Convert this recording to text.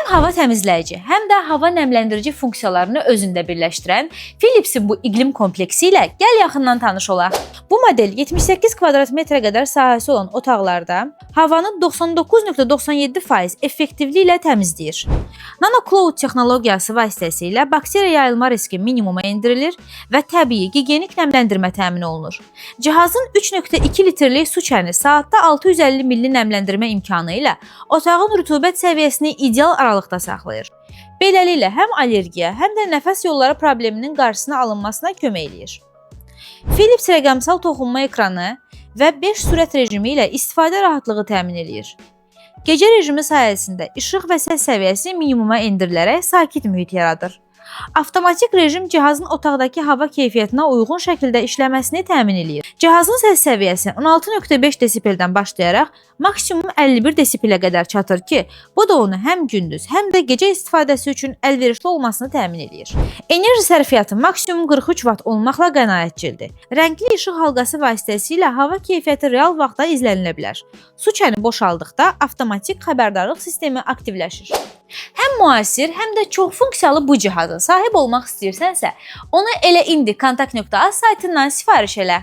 Həm hava təmizləyici, həm də hava nəmləndirici funksiyalarını özündə birləşdirən Philips'in bu iqlim kompleksi ilə gəl yaxından tanış olaq. Bu model 78 kvadrat metrə qədər sahəsi olan otaqlarda havanı 99,97% effektivliklə təmizləyir. NanoCloud texnologiyası vasitəsilə bakteriya yayılma riski minimuma endirilir və təbii gigiyenik nəmləndirmə təmin olunur. Cihazın 3,2 litrlik su kəni saatda 650 milli nəmləndirmə imkanı ilə otağın rütubət səviyyəsini ideal aralıqda saxlayır. Beləliklə, həm allergiya, həm də nəfəs yolları probleminin qarşısına alınmasına kömək eləyir. Philips rəqəmsal toxunma ekranı və 5 sürət rejimi ilə istifadə rahatlığı təmin eləyir. Gecə rejimi sayəsində işıq və səs səviyyəsi minimuma endirilərək sakit mühit yaradır. Avtomatik rejim cihazın otaqdakı hava keyfiyyətinə uyğun şəkildə işləməsini təmin eləyir. Cihazın səs səviyyəsi 16,5 desibeldən başlayaraq maksimum 51 desibelə qədər çatır ki, bu da onu həm gündüz, həm də gecə istifadəsi üçün əlverişli olmasını təmin eləyir. Enerji sərfiyyatı maksimum 43 Watt olmaqla qənaətcildir. Rəngli işıq halqası vasitəsilə hava keyfiyyəti real vaxtda izlənilə bilər. Su kəni boşaldıqda avtomatik xəbərdarlıq sistemi aktivləşir. Həm müasir, həm də çox funksiyalı bu cihaza sahib olmaq istəyirsənsə, onu elə indi kontakt.az saytından sifariş elə.